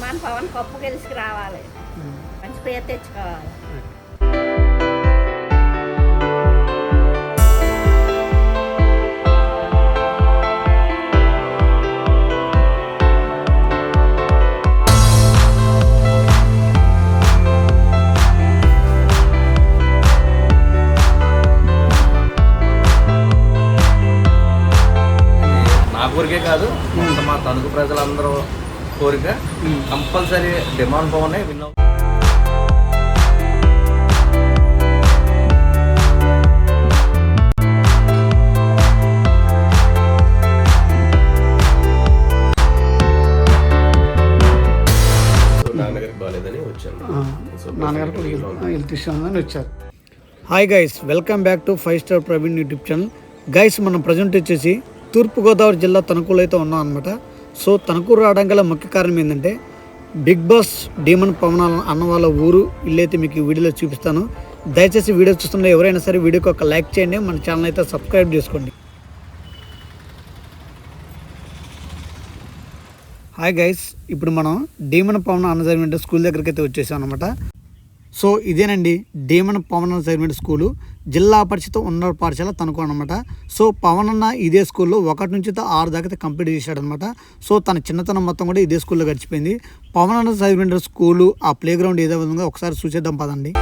Demand Pawan cup గెలిచి రావాలి, మంచి పేరు తెచ్చుకోవాలి. ఊరికే కాదు, మా తణుకు ప్రజలందరూ కోరిక కంపల్సరీ డిమాండ్ పవన్ విన్ అవుతుంది. నాన్నగారికి బాగాలేదని వచ్చాను, నాన్నగారికి వచ్చారు. Hi guys, welcome back to 5 star Praveen YouTube channel. Guys, మనం ప్రజెంట్ వచ్చేసి తూర్పుగోదావరి జిల్లా తణుకులో అయితే ఉన్నాం అనమాట. సో తణుకు రావడం గల ముఖ్య కారణం ఏంటంటే బిగ్ బాస్ డీమన్ పవన్ అన్న వాళ్ళ ఊరు ఇల్లు అయితే మీకు ఈ వీడియోలో చూపిస్తాను. దయచేసి వీడియో చూస్తున్న ఎవరైనా సరే వీడియోకి ఒక లైక్ చేయండి, మన ఛానల్ అయితే సబ్స్క్రైబ్ చేసుకోండి. హాయ్ గైస్, ఇప్పుడు మనం డీమన్ పవన్ అన్న జరిగిన స్కూల్ దగ్గరికి అయితే వచ్చేసాం అనమాట. సో ఇదేనండి డీమన్ పవన్ అన్న జరిగిన స్కూలు, జిల్లా పరిషత్ ఉన్నత పాఠశాల తణుకు అనమాట. సో పవన్ అన్న ఇదే స్కూల్లో 1 నుంచి 6 దాకా అయితే కంప్లీట్ చేశాడనమాట. సో తన చిన్నతనం మొత్తం కూడా ఇదే స్కూల్లో గడిచిపోయింది. పవన్ అన్న చదివిన స్కూలు, ఆ ప్లే గ్రౌండ్ ఏదో విధంగా ఒకసారి చూసేద్దాం పదండి.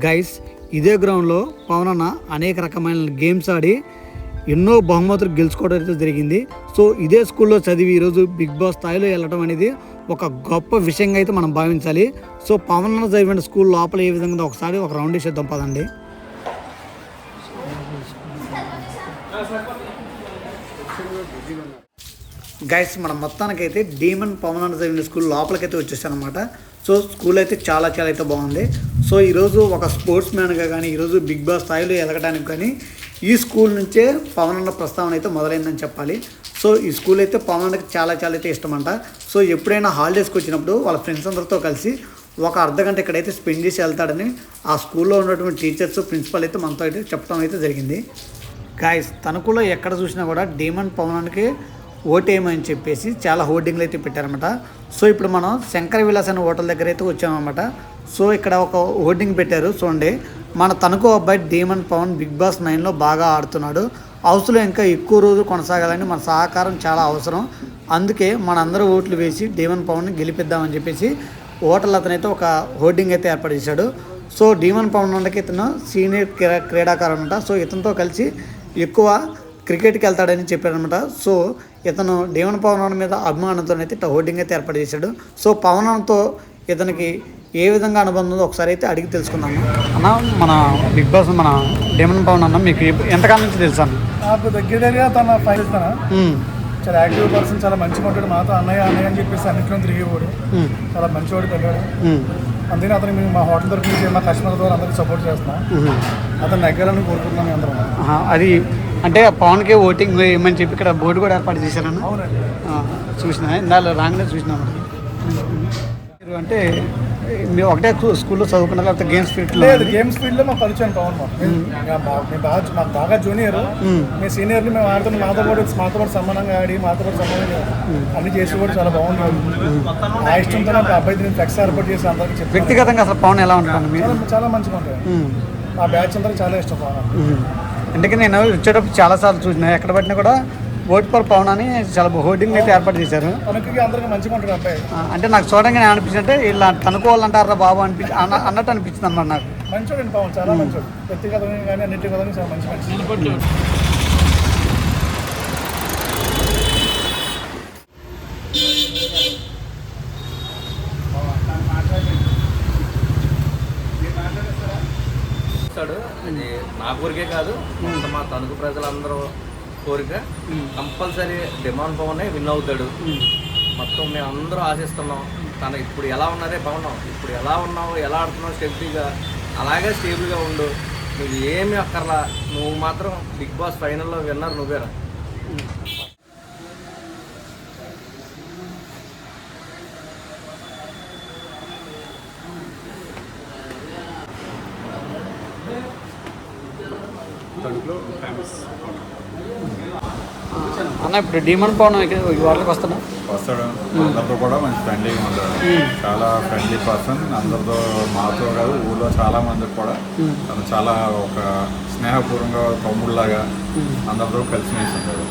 గైస్, ఇదే గ్రౌండ్లో పవన్ అన్న అనేక రకమైన గేమ్స్ ఆడి ఎన్నో బహుమతులు గెలుచుకోవడం అయితే జరిగింది. సో ఇదే స్కూల్లో చదివి ఈరోజు బిగ్ బాస్ స్థాయిలో వెళ్ళడం అనేది ఒక గొప్ప విషయంగా అయితే మనం భావించాలి. సో పవన్ అన్న చదివిన స్కూల్ లోపల ఏ విధంగా ఒకసారి ఒక రౌండ్ వేసేద్దాం పదండి. గైస్, మనం మొత్తానికైతే డీమన్ పవన్ అన్న చదివిన స్కూల్ లోపలికైతే వచ్చేసాను అనమాట. సో స్కూల్ అయితే చాలా అయితే బాగుంది. సో ఈరోజు ఒక స్పోర్ట్స్ మ్యాన్గా కానీ ఈరోజు బిగ్ బాస్ స్థాయిలో ఎదగడానికి కానీ ఈ స్కూల్ నుంచే పవన్ అన్న ప్రస్తావన అయితే మొదలైందని చెప్పాలి. సో ఈ స్కూల్ అయితే పవన్ అన్నకి చాలా అయితే ఇష్టమంట. సో ఎప్పుడైనా హాలిడేస్కి వచ్చినప్పుడు వాళ్ళ ఫ్రెండ్స్ అందరితో కలిసి ఒక అర్ధగంట ఇక్కడైతే స్పెండ్ చేసి వెళ్తాడని ఆ స్కూల్లో ఉన్నటువంటి టీచర్స్, ప్రిన్సిపల్ అయితే మనతో అయితే చెప్పడం అయితే జరిగింది. గాయస్, తణుకులో ఎక్కడ చూసినా కూడా డీమన్ పవన్ అన్నకి ఓటేయమని చెప్పేసి చాలా హోర్డింగ్లు అయితే పెట్టారనమాట. సో ఇప్పుడు మనం శంకర విలాస్ అనే హోటల్ దగ్గర అయితే వచ్చామన్నమాట. సో ఇక్కడ ఒక హోర్డింగ్ పెట్టారు చూడండి, మన తణుకు అబ్బాయి డీమన్ పవన్ బిగ్ బాస్ 9లో బాగా ఆడుతున్నాడు, హౌస్లో ఇంకా ఎక్కువ రోజులు కొనసాగాలని మన సహకారం చాలా అవసరం, అందుకే మనందరూ ఓట్లు వేసి డీమన్ పవన్ని గెలిపిద్దామని చెప్పేసి హోటల్ అతనైతే ఒక హోర్డింగ్ అయితే ఏర్పాటు చేశాడు. సో డీమన్ పవన్ అన్నకి ఇతను సీనియర్ క్రీడాకారుడు అనమాట. సో ఇతనితో కలిసి ఎక్కువ క్రికెట్కి వెళ్తాడని చెప్పారనమాట. సో ఇతను డీమన్ పవన్ అన్న మీద అభిమానంతో అయితే హోర్డింగ్ అయితే ఏర్పాటు చేశాడు. సో పవన్ అన్నతో ఇతనికి ఏ విధంగా అనుబంధం ఉందో ఒకసారి అయితే అడిగి తెలుసుకుందాము. అన్న, మన బిగ్ బాస్ మన డీమన్ పవన్ అన్న మీకు ఎంతకాలం నుంచి తెలుసా? నాకు దగ్గరగా తన ఫైల్ ఇస్తాను. చాలా యాక్టివ్ పర్సన్, చాలా మంచిగా ఉంటాడు, మాతో అన్నయ్య అని చెప్పేసి అన్నింటిలో తిరిగేవాడు, చాలా మంచివాడు పెళ్ళాడు. అందుకని అతను మేము మా హోటల్ తరఫు నుంచి మా కస్టమర్ ద్వారా అందరికీ సపోర్ట్ చేస్తున్నాం. అతను నెగ్గాలని కోరుకుంటున్నాం అందరం. అది అంటే పవన్కి ఓటింగ్ వేయమని చెప్పి ఇక్కడ బోర్డు కూడా ఏర్పాటు చేశారన్న. అవునండి, చూసినా ఇందాక రాగానే చూసినా. అంటే మీరు ఒకటే స్కూల్లో చదువుకున్నారు లేకపోతే గేమ్స్ ఫీల్డ్లో? లేదు, గేమ్స్ ఫీల్డ్లో మాకు పరిచయం పవన్. మాకు బాగా జూనియర్, మేము సీనియర్ని మేము ఆడుతున్నాం, మాతో పాటు సమానంగా ఆడి మాతో పాటు సమానంగా అన్ని చేసి కూడా చాలా బాగుంటుంది. ఆ ఇష్టంతో నా అబ్బాయి నేను ఫ్లెక్స్ ఏర్పాటు చేసి అందరికీ చెప్పి. వ్యక్తిగతంగా అసలు పవన్ ఎలా ఉంటాను? చాలా మంచిగా ఉంటాయి. మా బ్యాచ్ అందరికి చాలా ఇష్టం పవన్. అందుకే నేను వచ్చేటప్పుడు చాలాసార్లు చూసినా, ఎక్కడ పట్టినా కూడా ఓట్ ఫర్ పవన్ అని చాలా హోర్డింగ్ అయితే ఏర్పాటు చేశారు. అందరికీ మంచిగా ఉంటుంది అబ్బాయి. అంటే నాకు చూడంగానే అనిపించింది, అంటే ఇలా తనుకోవాలంటారా బాబు అన్నట్టు అనిపించింది అనమాట నాకు. మంచోడు పవన్, చాలా మంచోడు, వ్యక్తిగతంగా కానీ అన్నింటి విధంగా చాలా మంచి. అది నా కోరికే కాదు, మా తణుకు ప్రజలందరూ కోరిక కంపల్సరీ డిమాండ్ పవన్ విన్ అవుతాడు. మొత్తం మేము అందరూ ఆశిస్తున్నాం. తను ఇప్పుడు ఎలా ఉన్నదే పవన్, ఇప్పుడు ఎలా ఉన్నావు, ఎలా ఆడుతున్నావు స్టెబిలిటీగా, అలాగే స్టేబుల్గా ఉండు. నువ్వు ఏమీ అక్కర్లా, నువ్వు మాత్రం బిగ్ బాస్ ఫైనల్లో విన్నర్ నువ్వేరా. తణుకులో ఫేమస్. అన్న ఇప్పుడు డీమన్ పవన్ వాళ్ళకి వస్తాడా? వస్తాడు, అందరితో కూడా మంచి ఫ్రెండ్లీగా ఉంటాడు. చాలా ఫ్రెండ్లీ పర్సన్. అందరితో, మాతో కాదు ఊళ్ళో చాలా మందికి కూడా తను చాలా ఒక స్నేహపూర్వంగా తమ్ముళ్ళలాగా అందరితో కలిసిమెలిసి ఉంటాడు.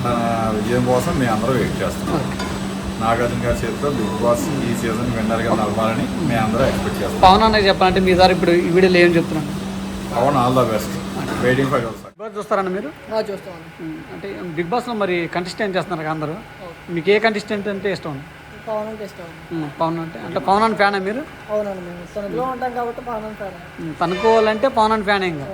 తన విజయం కోసం మేము అందరూ వెయిట్ చేస్తున్నాం. నాగార్జున గారి చేతితో బిగ్ బాస్ ఈ సీజన్ విన్నర్గా నడవాలని మేము అందరూ ఎక్స్పెక్ట్ చేస్తాం. పవన్ అన్నయ్య చెప్పాలంటే మీ సార్ ఇప్పుడు ఈ వీడియోలో ఏం చెప్తున్నాను? Pavan all the best, waiting for your Bigg Boss చూస్తారన్న మీరు? చూస్తాను. అంటే బిగ్ బాస్లో మరి కంటెస్టెంట్ చేస్తున్నారు కదా అందరూ, మీకు ఏ కంటెస్టెంట్ అంటే ఇష్టం? పవన్ అంటే ఇష్టం. పవన్ అంటే పవన్ అని ఫ్యానా మీరు? అవునండి, మేము తణుకులో ఉంటాం కాబట్టి పవన్ అంటారు. తనుకోవాలంటే పవన్ అని ఫ్యాన్ ఇంకా.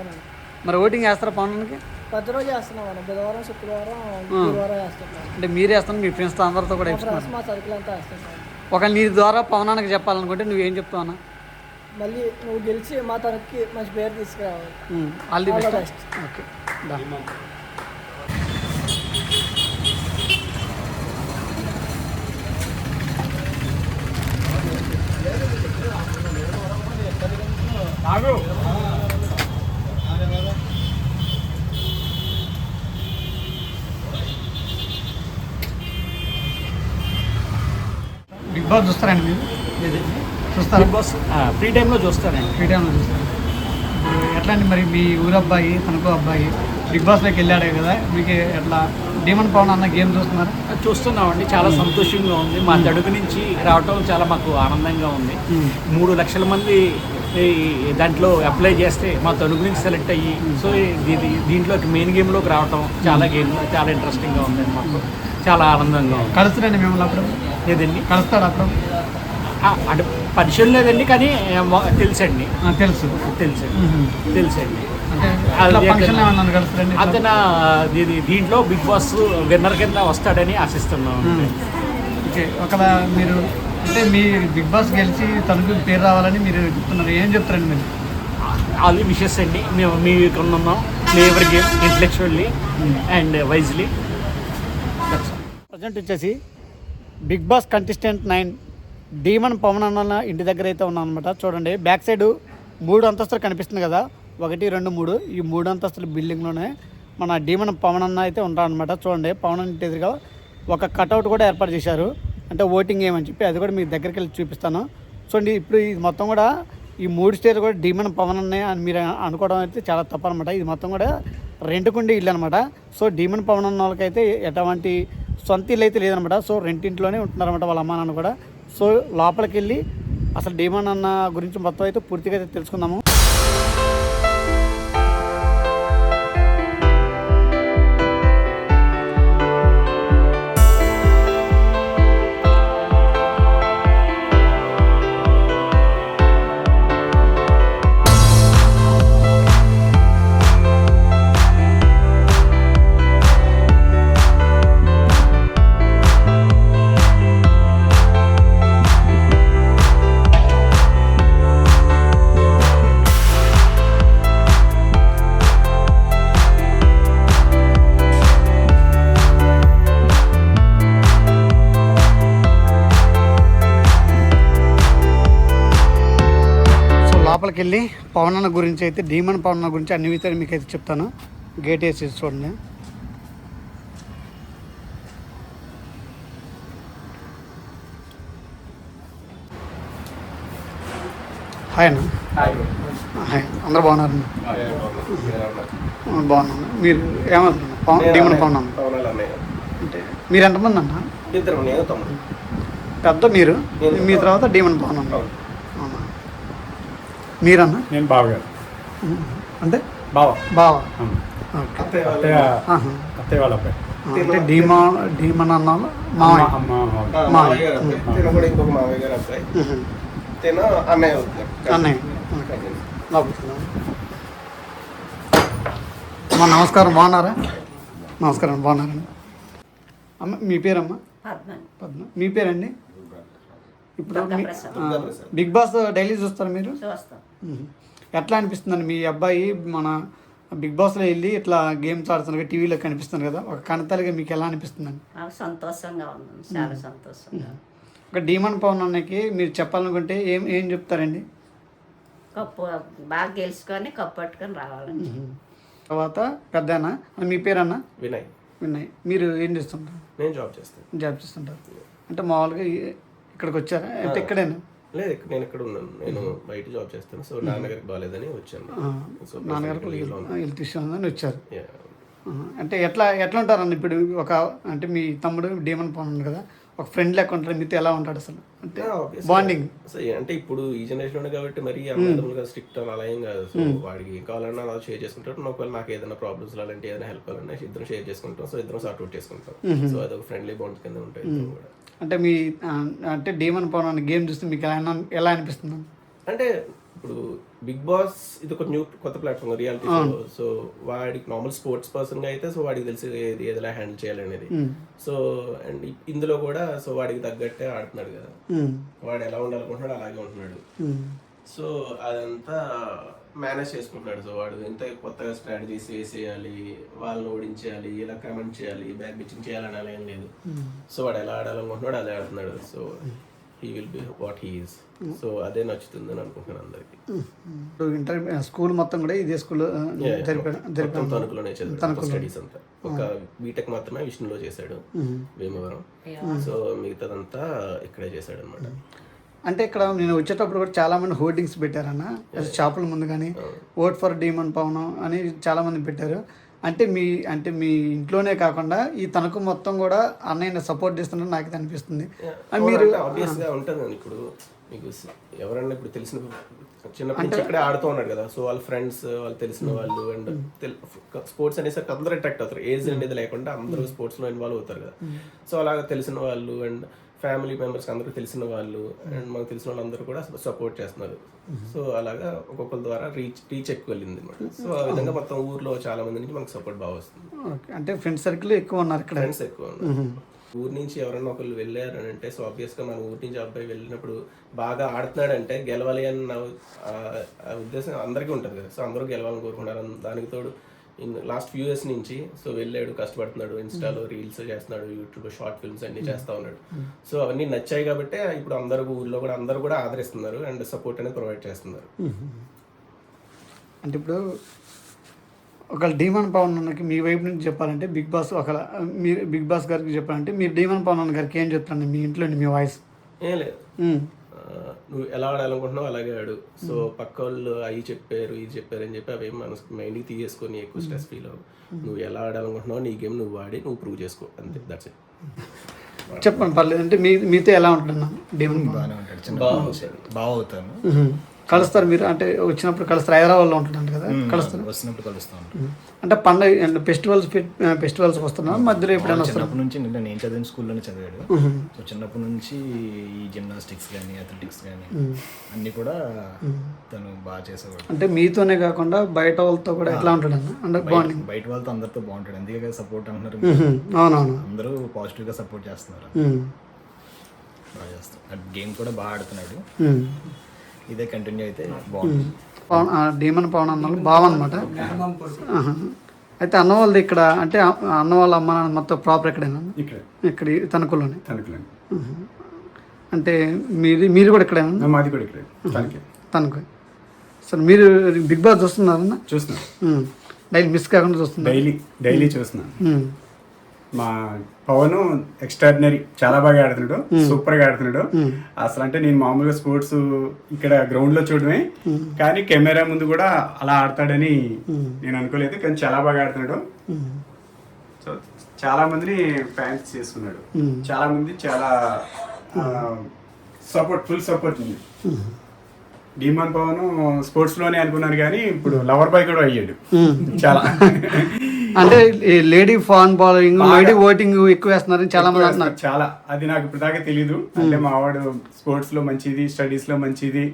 మరి ఓటింగ్ వేస్తారా పవన్కి? ప్రతిరోజు చేస్తున్నాం అండి, బుధవారం శుక్రవారం గురువారం వేస్తున్నాం. అంటే మీరే వేస్తాను, మీ ఫ్రెండ్స్తో అందరితో కూడా వేస్తున్నారు. మా సరుకులు అంతా వేస్తున్నాం. ఒక నీ ద్వారా పవనానికి చెప్పాలనుకుంటే నువ్వేం చెప్తావు అన్న? మళ్ళీ నువ్వు గెలిచి మా తనకి మంచి పేరు తీసుకురావాలి. All the All the best. best. Okay. Bigg Boss చూస్తారండి మీరు? చూస్తారు? బిగ్ బాస్ ఫ్రీ టైంలో చూస్తానండి. ఫ్రీ టైంలో చూస్తారు. ఇప్పుడు ఎట్లా అండి మరి మీ ఊరు అబ్బాయి తనకు అబ్బాయి బిగ్ బాస్లోకి వెళ్ళాడే కదా, మీకు ఎట్లా డీమన్ పవన్ అన్న గేమ్ చూస్తున్నారు? చూస్తున్నామండి, చాలా సంతోషంగా ఉంది. మా తడుగు నుంచి రావటం చాలా మాకు ఆనందంగా ఉంది. 3 లక్షల మంది దాంట్లో అప్లై చేస్తే మా తణుకు నుంచి సెలెక్ట్ అయ్యి సో దీంట్లోకి మెయిన్ గేమ్లోకి రావటం చాలా ఇంట్రెస్టింగ్గా ఉంది. మాకు చాలా ఆనందంగా ఉంది. కలుస్తారండి మిమ్మల్ని అప్పుడు? లేదండి, కలుస్తాడు అప్పుడు? అంటే పరిచయం లేదండి, కానీ తెలుసండి. తెలుసండి. అంటే ఫంక్షన్ ఏమన్నా కలుస్తారండి? అతను దీంట్లో బిగ్ బాస్ విన్నర్ కింద వస్తాడని ఆశిస్తున్నాం. ఓకే. ఒకవేళ మీరు అంటే మీ బిగ్ బాస్ గెలిచి తనకు పేరు రావాలని మీరు చెప్తున్నారు, ఏం చెప్తారండి మీరు? ఆల్ ది విషెస్ అండి. మేము మీకు ఉన్నాం flavour game intellectually and wisely. Present వచ్చేసి Bigg Boss contestant 9 demon Pavan అన్న ఇంటి దగ్గర అయితే ఉన్నాం అనమాట. చూడండి బ్యాక్ సైడ్ 3 అంతస్తులు కనిపిస్తుంది కదా, 1, 2, 3. ఈ 3 అంతస్తుల బిల్డింగ్లోనే మన డీమన్ పవన్ అన్న అయితే ఉంటారనమాట. చూడండి పవన్ ఇంటి ఎదురుగా ఒక కటౌట్ కూడా ఏర్పాటు చేశారు, అంటే ఓటింగ్ ఏమని చెప్పి. అది కూడా మీ దగ్గరికి వెళ్ళి చూపిస్తాను. చూడండి ఇప్పుడు ఇది మొత్తం కూడా ఈ 3 స్టేర్ కూడా డీమన్ పవన్ అన్నయ్య అని మీరు అనుకోవడం అయితే చాలా తప్పు అనమాట. ఇది మొత్తం కూడా రెంట్కుండే ఇల్లు అనమాట. సో డీమన్ పవన్ అన్న వాళ్ళకైతే ఎటువంటి సొంత ఇల్లు అయితే లేదనమాట. సో రెంటింట్లోనే ఉంటున్నారన్నమాట వాళ్ళ అమ్మ నాన్న కూడా. సో లోపలికి వెళ్ళి అసలు డీమన్ అన్న గురించి మొత్తం అయితే పూర్తిగా అయితే తెలుసుకుందాము. లోపలికి వెళ్ళి పవన్ అన్న గురించి అయితే డీమన్ పవన్ అన్న గురించి అన్ని విషయాలు మీకు అయితే చెప్తాను. గేట్ వేసి చూడండి. హాయ్ అన్న. హాయ్, అందరూ బాగున్నారు? బాగున్నాను. మీరు ఏమవుతున్నారు? డీమన్ పవన్ అన్న అంటే మీరు ఎంతమంది అన్న? పెద్ద మీరు, మీ తర్వాత డీమన్ పవన్ అన్న. మీరన్నా? నేను బావగారు. అంటే బావ. అత్తయ్య వాళ్ళ అబ్బాయి. అంటే డీమన్ అన్న మావయ్య. ఇంకొక మావయ్య గారు అబ్బాయి, అన్నయ్య. అమ్మా నమస్కారం, బాగున్నారా? నమస్కారం, బాగున్నారండి. అమ్మ మీ పేరమ్మా? పద్మ. మీ పేరండి? ఇప్పుడు బిగ్ బాస్ డైలీ చూస్తారా మీరు? ఎట్లా అనిపిస్తుందండి మీ అబ్బాయి మన బిగ్ బాస్లో వెళ్ళి ఇట్లా గేమ్స్ ఆడుతున్నారు, టీవీలో కనిపిస్తున్నారు కదా, ఒక కణతలుగా మీకు ఎలా అనిపిస్తుందండి? సంతోషంగా ఉంది, చాలా సంతోషంగా. ఒక డీమన్ పవన్ అన్నకి మీరు చెప్పాలనుకుంటే ఏం చెప్తారండి? కప్పు బాగా గెలుచుకొని కప్పు పట్టుకొని రావాలండి. తర్వాత పెద్దనా మీ పేరన్నా వినయ్. వినయ్. మీరు ఏం చేస్తుంటారు? నేను జాబ్ చేస్తాను. జాబ్ చేస్తుంటారు. అంటే మామూలుగా ఇక్కడికి వచ్చారా అంటే ఇక్కడేనా? లేదు, నేను ఇక్కడ ఉన్నాను. నేను బయట జాబ్ చేస్తాను. సో నాన్నగారికి బాగాలేదని వచ్చాను. సో నాన్నగారికి హెల్త్ ఇష్యూ ఉందని వచ్చారు. అంటే ఎట్లా ఉంటారన్న ఇప్పుడు అంటే మీ తమ్ముడు డీమన్ పవన్ ఉంది కదా, ఒక ఫ్రెండ్ లెక్క ఉంటాడు, మీతో ఎలా ఉంటాడు అసలు? అంటే బాండింగ్ అంటే ఇప్పుడు ఈ జనరేషన్ కాబట్టి మరి అమ్మాయిగా స్ట్రిక్ట్ అలా ఏం కాదు. సో వాడికి ఏం కావాలన్నా అలా షేర్ చేసుకుంటాడు. ఒకవేళ నాకు ఏదైనా ప్రాబ్లమ్స్ అలాంటి ఏదైనా హెల్ప్ కావాలన్నా ఇద్దరం షేర్ చేసుకుంటాం. సో ఇద్దరం సార్ట్ అవుట్ చేసుకుంటాం. సో అదొక ఫ్రెండ్లీ బాండ్ కింద ఉంటాయి కూడా. అంటే మీ అంటే డీమన్ పవన్ అనే గేమ్ చూస్తే మీకు ఎలా అనిపిస్తుంది? అంటే ఇప్పుడు బిగ్ బాస్ ఇది ఒక కొత్త ప్లాట్ఫామ్ రియాలిటీ షో. సో వాడికి నార్మల్ స్పోర్ట్స్ పర్సన్ గా అయితే సో వాడికి తెలిసి ఏదిలా హ్యాండిల్ చేయాలనేది. సో అండ్ ఇందులో కూడా సో వాడికి తగ్గట్టే ఆడుతున్నాడు కదా, వాడు ఎలా ఉండాలనుకుంటున్నాడు అలాగే ఉంటున్నాడు. సో అదంతా మేనేజ్ చేసుకుంటున్నాడు. సో వాడు ఎంత కొత్తగా స్ట్రాటజీస్ వేసేయాలి, వాళ్ళని ఓడించేయాలి, ఇలా కమెంట్ చేయాలి, బ్యాక్ బిచ్చింగ్ చేయాలని అలా ఏం లేదు. సో వాడు ఎలా ఆడాలనుకుంటున్నాడు అలా ఆడుతున్నాడు. So he will be what he is. So అదే నచ్చుతుందని అనుకుంటున్నాను అందరికి. ఇంటర్ స్కూల్ మొత్తం కూడా ఇదే స్కూల్ తణుకులోనే చదివాడు స్టడీస్ అంతా. ఒక బీటెక్ మాత్రమే విష్ణులో చేశాడు భీమవరం. సో మిగతాదంతా ఇక్కడే చేశాడు అనమాట. అంటే ఇక్కడ నేను వచ్చేటప్పుడు కూడా చాలా మంది హోర్డింగ్స్ పెట్టారన్న షాపుల ముందు కానీ ఓట్ ఫర్ డీమన్ పవన్ అని చాలా మంది పెట్టారు. అంటే మీ ఇంట్లోనే కాకుండా ఈ తణుకు మొత్తం కూడా అన్నయ్య సపోర్ట్ చేస్తున్నారు నాకు అనిపిస్తుంది. మీరు ఆబ్వియస్ గా ఉంటుంది. ఇప్పుడు మీకు ఎవరన్నా ఇప్పుడు తెలిసిన చిన్నప్పటి నుంచి ఇక్కడే ఆడుతూ ఉన్నాడు కదా. సో వాళ్ళ ఫ్రెండ్స్, వాళ్ళు తెలిసిన వాళ్ళు అండ్ స్పోర్ట్స్ అనేసరికి అందరూ అట్రాక్ట్ అవుతారు. ఏజ్ అనేది లేకుండా అందరూ స్పోర్ట్స్ లో ఇన్వాల్వ్ అవుతారు కదా. సో అలాగా తెలిసిన వాళ్ళు అండ్ ఫ్యామిలీ మెంబర్స్ అందరూ తెలిసిన వాళ్ళు అండ్ మనకు తెలిసిన వాళ్ళందరూ కూడా సపోర్ట్ చేస్తున్నారు. సో అలాగా ఒక్కొక్కరి ద్వారా రీచ్ ఎక్కువ వెళ్ళింది అనమాట. సో ఆ విధంగా మొత్తం ఊర్లో చాలా మంది నుంచి మనకు సపోర్ట్ బాగా వస్తుంది. అంటే ఫ్రెండ్స్ సర్కిల్ ఎక్కువ ఉన్నారు ఇక్కడ. ఫ్రెండ్స్ ఎక్కువ ఉన్నారు. ఊరు నుంచి ఎవరైనా ఒకళ్ళు వెళ్ళారు అని అంటే సో ఆబ్వియస్గా మన ఊరి నుంచి అబ్బాయి వెళ్ళినప్పుడు బాగా ఆడుతున్నాడంటే గెలవాలి అన్న ఉద్దేశం అందరికీ ఉంటుంది కదా. సో అందరూ గెలవాలని కోరుకుంటారు. దానికి తోడు లాస్ట్ ఫ్యూ ఇయర్స్ నుంచి సో వెళ్ళాడు, కష్టపడుతున్నాడు, ఇన్స్టాలో రీల్స్ చేస్తున్నాడు, యూట్యూబ్లో షార్ట్ ఫిల్మ్స్ అన్ని చేస్తూ ఉన్నాడు. సో అవన్నీ నచ్చాయి కాబట్టి ఇప్పుడు అందరూ ఊర్లో కూడా అందరూ కూడా ఆదరిస్తున్నారు అండ్ సపోర్ట్ అనేది ప్రొవైడ్ చేస్తున్నారు. అంటే ఇప్పుడు ఒక డీమన్ పవన్ అన్నకి మీ వైపు నుంచి చెప్పాలంటే మీరు బిగ్ బాస్ గారికి చెప్పాలంటే మీరు డీమన్ పవన్ అన్న గారికి ఏం చెప్తారండి మీ ఇంట్లో మీ వాయిస్? ఏం లేదు, నువ్వు ఎలా ఆడాలనుకుంటున్నావు అలాగే ఆడు. సో పక్క వాళ్ళు అవి చెప్పారు ఇది చెప్పారు అని చెప్పి అవి మనసు మైండ్కి తీసేసుకొని ఎక్కువ స్ట్రెస్ ఫీల్ అవ్వు. నువ్వు ఎలా ఆడాలనుకుంటున్నావు నీ గేమ్ నువ్వు ఆడి నువ్వు ప్రూవ్ చేసుకో, అంతే. That's it. చెప్పండి, పర్లేదు. అంటే మీతో ఎలా ఉంటున్నా డీమన్? బాగానే ఉంటాడు, బాగా అవుతాను. కలుస్తారు మీరు? అంటే వచ్చినప్పుడు కలుస్తారు, హైదరాబాద్లో ఉంటున్నాను కదా, కలుస్తారు? వస్తున్నప్పుడు కలుస్తాను. అంటే పండుగ అంటే ఫెస్టివల్స్ వస్తున్నా మధ్యలో ఎప్పుడైనా వస్తారు? చిన్నప్పటి నుంచి నేను చదివిన స్కూల్లోనే చదివాడు. సో చిన్నప్పటి నుంచి ఈ జిమ్నాస్టిక్స్ కానీ అథ్లెటిక్స్ కానీ అన్నీ కూడా తను బాగా చేసేవాడు. అంటే మీతోనే కాకుండా బయట వాళ్ళతో కూడా ఎట్లా ఉంటాడు అన్న? అంటే బాండింగ్ బయట వాళ్ళతో అందరితో బాగుంటాడు. అందుకే సపోర్ట్ అంటున్నారు. అవునవును, అందరూ పాజిటివ్గా సపోర్ట్ చేస్తున్నారు, బాగా చేస్తారు. గేమ్ కూడా బాగా ఆడుతున్నాడు. ఇదే కంటిన్యూ అయితే బాగుంటుంది. డీమన్ పవన్ అన్న బావ అనమాట. అయితే అన్న వాళ్ళది ఇక్కడ, అంటే అన్న వాళ్ళ అమ్మ నాన్న మొత్తం ప్రాపర్ ఎక్కడైనా? ఇక్కడ తణుకులోనే. అంటే మీరు కూడా ఇక్కడేనా? మాది కూడా ఇక్కడే, తణుకు. సరే, మీరు బిగ్ బాస్ చూస్తున్నారన్నా? చూస్తున్నాను, డైలీ మిస్ కాకుండా చూస్తున్నారు? డైలీ చూస్తున్నాను. మా పవన్ ఎక్స్ట్రాడినరీ, చాలా బాగా ఆడుతున్నాడు, సూపర్ గా ఆడుతున్నాడు అసలు. అంటే నేను మామూలుగా స్పోర్ట్స్ ఇక్కడ గ్రౌండ్ లో చూడమే, కానీ కెమెరా ముందు కూడా అలా ఆడతాడని నేను అనుకోలేదు. కానీ చాలా బాగా ఆడుతున్నాడు. సో చాలా మందిని ఫ్యాన్స్ చేసుకున్నాడు. చాలా మంది చాలా ఫుల్ సపోర్ట్ ఉంది. డీమన్ పవన్ స్పోర్ట్స్ లోనే అనుకున్నాను, కానీ ఇప్పుడు లవర్ బాయ్ కూడా అయ్యాడు. చాలా అంటే lady fan following, lady voting ఎక్కువ వేస్తున్నారని చాలా మంది అంటున్నారు. చాలా, అది నాకు ఇప్పుడు దాకా తెలీదు. అంటే మా వాడు స్పోర్ట్స్ లో మంచిది, స్టడీస్ లో మంచిది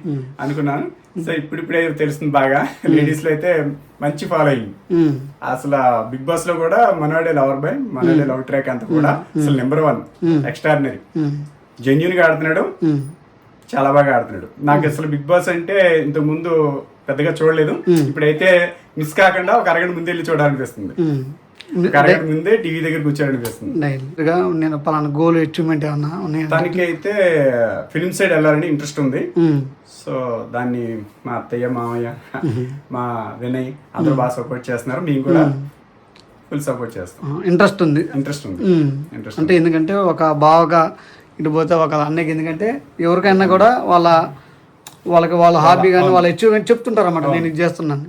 అనుకున్నాను. సో ఇప్పుడిప్పుడే తెలుస్తుంది బాగా. లేడీస్ లో అయితే మంచి ఫాలోయింగ్. అసలు బిగ్ బాస్ లో కూడా మనవాడే లవర్ బాయ్, మనవాడే లవ్ ట్రాక్ అంతా కూడా అసలు నెంబర్ 1 ఎక్స్ట్రాడినరీ. జెన్యూన్ గా ఆడుతున్నాడు, చాలా బాగా ఆడుతున్నాడు. నాకు అసలు బిగ్ బాస్ అంటే ఇంతకు ముందు పెద్దగా చూడలేదు. ఇప్పుడైతే మిస్ కాకుండా ఒక అరగంట ముందు వెళ్ళి చూడాలనిపిస్తుంది. కరెక్ట్ ముందే టీవీ దగ్గర కూర్చోాలనిపిస్తుంది. డైరెక్ట్గా నేను పలానా గోల్ అచీవ్మెంట్ ఏమన్నా ఉన్నాయి? తనకి అయితే ఫిల్మ్ సైడ్ వెళ్ళాలని ఇంట్రెస్ట్ ఉంది. సో దాన్ని మా అత్తయ్య, మామయ్య, మా వినయ్ అందరూ బాగా సపోర్ట్ చేస్తున్నారు. మేము కూడా ఫుల్ సపోర్ట్ చేస్తాం. ఇంట్రెస్ట్ ఉంది. ఇంట్రెస్ట్ అంటే ఎందుకంటే ఒక బావగా ఇటు పోతే ఒక అన్నయ్యకి, ఎందుకంటే ఎవరికైనా కూడా వాళ్ళ హాబీ కానీ వాళ్ళ అచీవ్మెంట్ చెప్తుంటారు అన్నమాట, నేను ఇది చేస్తున్నాను.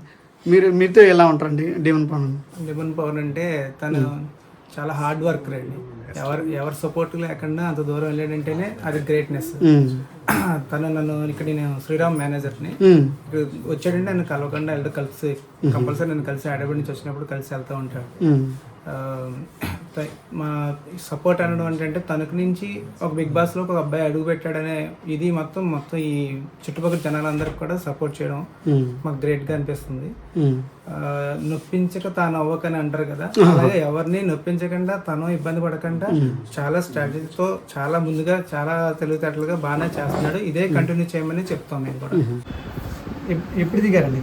మీతో ఎలా ఉంటారండి డీమన్ పవన్? డీమన్ పవన్ అంటే తను చాలా హార్డ్ వర్కర్ అండి. ఎవరి సపోర్ట్ లేకుండా అంత దూరం వెళ్ళాడంటేనే అది గ్రేట్నెస్. తను నేను శ్రీరామ్ మేనేజర్ని, ఇక్కడ వచ్చాడంటే నన్ను కలవకుండా వెళ్ళి కలిసి కంపల్సరీ నన్ను కలిసి హైదరాబాద్ నుంచి వచ్చినప్పుడు కలిసి వెళ్తూ ఉంటాడు. మా సపోర్ట్ అనడం అంటే తనకు నుంచి ఒక బిగ్ బాస్లో ఒక అబ్బాయి అడుగు పెట్టాడనే ఇది మొత్తం ఈ చుట్టుపక్కల జనాలందరికి కూడా సపోర్ట్ చేయడం మాకు గ్రేట్గా అనిపిస్తుంది. నొప్పించక తాను అవ్వకని అంటారు కదా, అలాగే ఎవరిని నొప్పించకుండా తను ఇబ్బంది పడకుండా చాలా స్ట్రాటజీతో చాలా ముందుగా చాలా తెలివితేటలుగా బాగానే చేస్తున్నాడు. ఇదే కంటిన్యూ చేయమని చెప్తాం మేము కూడా. ఎప్పుడు దిగారండి?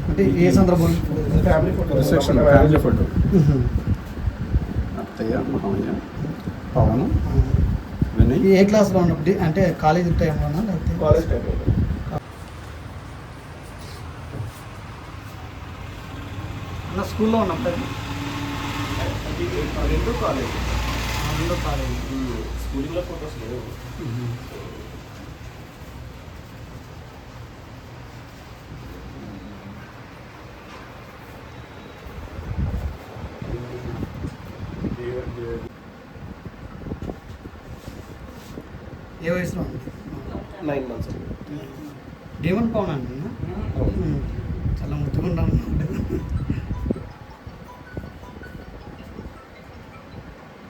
అంటే ఏ సందర్భం? Family photo. అత్తయ్య, మామయ్య, పవన్, వినయ్. ఏ క్లాస్లో ఉన్నప్పుడు? అంటే కాలేజ్ టైంలోనా లేకపోతే కాలేజ్ టైంలో? నా స్కూల్లో ఉన్నప్పుడు. రెండు కాలేజ్ కాలేజ్ స్కూలింగ్లో ఫోటోస్ లేవు. ఏ వయసులో? 9 months. డీమన్ పవన్ అండి చాలా ముట్టుకుంటాను.